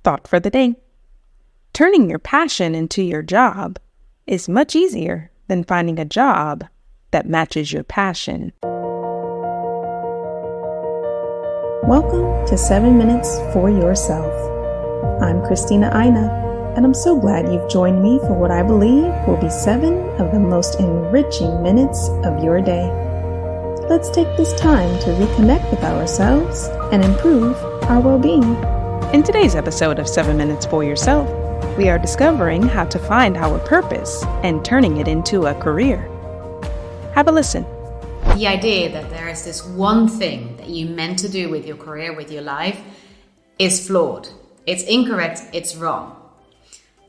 Thought for the day. Turning your passion into your job is much easier than finding a job that matches your passion. Welcome to 7 Minutes for Yourself. I'm Christina Aina, and I'm so glad you've joined me for what I believe will be 7 of the most enriching minutes of your day. Let's take this time to reconnect with ourselves and improve our well-being. In today's episode of 7 Minutes for Yourself, we are discovering how to find our purpose and turning it into a career. Have a listen. The idea that there is this one thing that you meant to do with your career, with your life, is flawed. It's incorrect, it's wrong.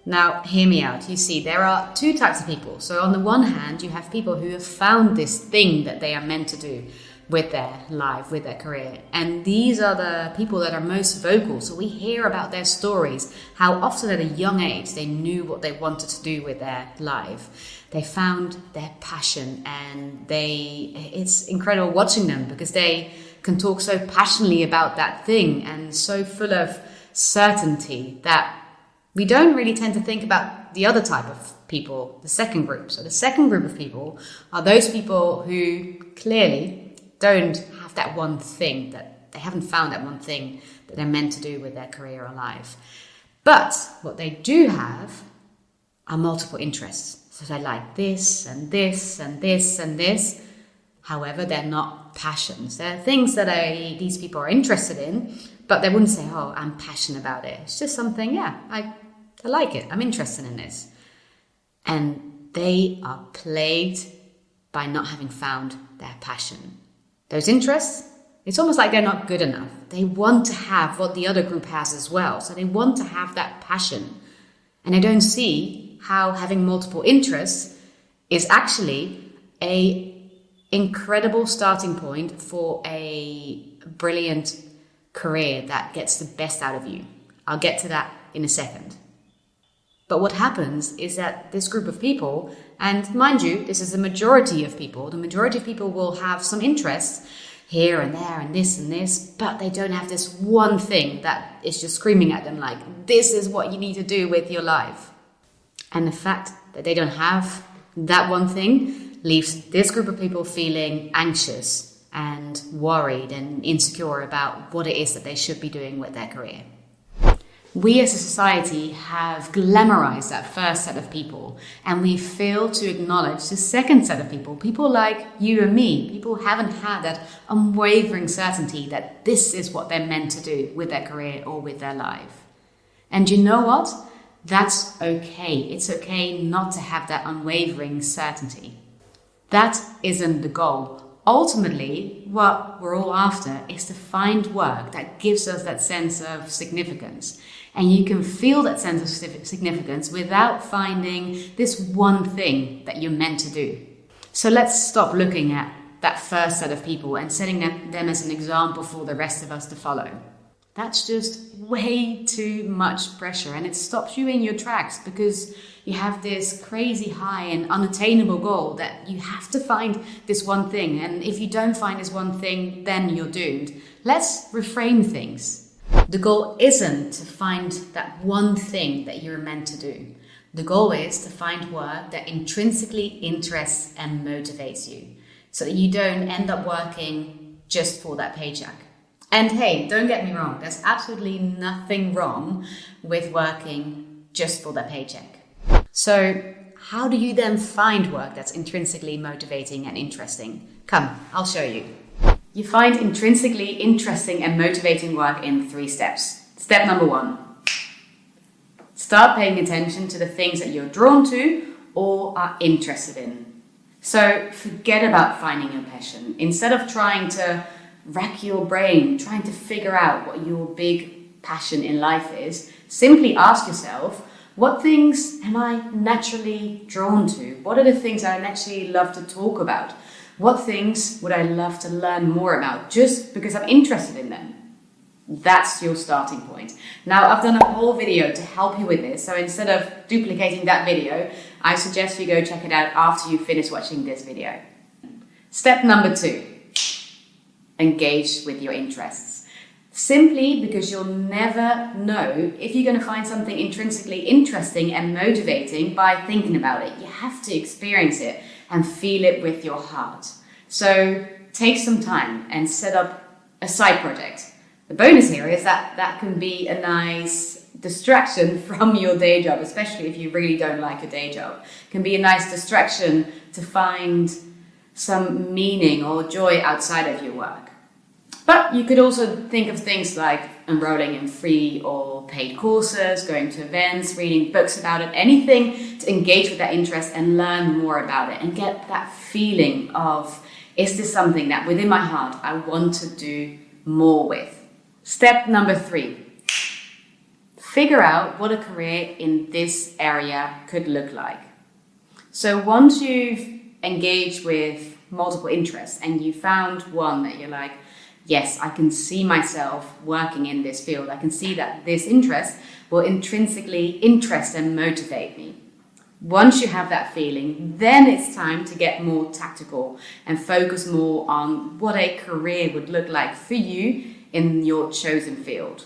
Now, hear me out. You see, there are two types of people. So on the one hand, you have people who have found this thing that they are meant to do with their life, with their career. And these are the people that are most vocal. So we hear about their stories, how often at a young age they knew what they wanted to do with their life. They found their passion, and it's incredible watching them because they can talk so passionately about that thing and so full of certainty that we don't really tend to think about the other type of people, the second group. So the second group of people are those people who clearly don't have that one thing, that they haven't found that one thing that they're meant to do with their career or life. But what they do have are multiple interests. So they like this and this and this and this. However, they're not passions. They're things that these people are interested in, but they wouldn't say, oh, I'm passionate about it. It's just something, I like it. I'm interested in this. And they are plagued by not having found their passion. Those interests, it's almost like they're not good enough. They want to have what the other group has as well. So they want to have that passion. And they don't see how having multiple interests is actually an incredible starting point for a brilliant career that gets the best out of you. I'll get to that in a second. But what happens is that this group of people, and mind you, this is the majority of people will have some interests here and there and this, but they don't have this one thing that is just screaming at them like, this is what you need to do with your life. And the fact that they don't have that one thing leaves this group of people feeling anxious and worried and insecure about what it is that they should be doing with their career. We as a society have glamorized that first set of people, and we fail to acknowledge the second set of people, people like you and me, people who haven't had that unwavering certainty that this is what they're meant to do with their career or with their life. And you know what? That's okay. It's okay not to have that unwavering certainty. That isn't the goal. Ultimately, what we're all after is to find work that gives us that sense of significance. And you can feel that sense of significance without finding this one thing that you're meant to do. So let's stop looking at that first set of people and setting them as an example for the rest of us to follow. That's just way too much pressure, and it stops you in your tracks because you have this crazy high and unattainable goal that you have to find this one thing. And if you don't find this one thing, then you're doomed. Let's reframe things. The goal isn't to find that one thing that you're meant to do. The goal is to find work that intrinsically interests and motivates you so that you don't end up working just for that paycheck. And hey, don't get me wrong, there's absolutely nothing wrong with working just for that paycheck. So how do you then find work that's intrinsically motivating and interesting? Come, I'll show you. You find intrinsically interesting and motivating work in 3 steps. Step number 1. Start paying attention to the things that you're drawn to or are interested in. So forget about finding your passion. Instead of trying to rack your brain, trying to figure out what your big passion in life is, simply ask yourself, what things am I naturally drawn to? What are the things I naturally love to talk about? What things would I love to learn more about just because I'm interested in them? That's your starting point. Now, I've done a whole video to help you with this. So instead of duplicating that video, I suggest you go check it out after you finish watching this video. Step number 2, engage with your interests. Simply because you'll never know if you're going to find something intrinsically interesting and motivating by thinking about it. You have to experience it and feel it with your heart. So take some time and set up a side project. The bonus here is that can be a nice distraction from your day job, especially if you really don't like your day job. It can be a nice distraction to find some meaning or joy outside of your work. But you could also think of things like enrolling in free or paid courses, going to events, reading books about it, anything to engage with that interest and learn more about it and get that feeling of, is this something that within my heart I want to do more with? Step number 3, figure out what a career in this area could look like. So once you've engaged with multiple interests and you found one that you're like, yes, I can see myself working in this field. I can see that this interest will intrinsically interest and motivate me. Once you have that feeling, then it's time to get more tactical and focus more on what a career would look like for you in your chosen field.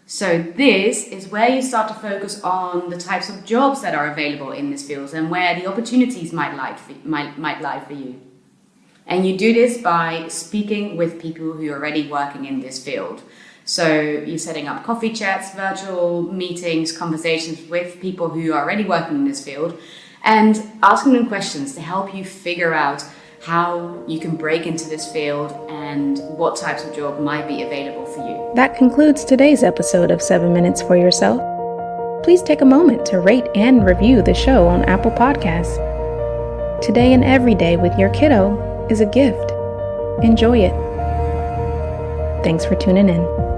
So this is where you start to focus on the types of jobs that are available in this field and where the opportunities might lie for you. And you do this by speaking with people who are already working in this field. So you're setting up coffee chats, virtual meetings, conversations with people who are already working in this field and asking them questions to help you figure out how you can break into this field and what types of job might be available for you. That concludes today's episode of 7 Minutes for Yourself. Please take a moment to rate and review the show on Apple Podcasts. Today and every day with your kiddo is a gift. Enjoy it. Thanks for tuning in.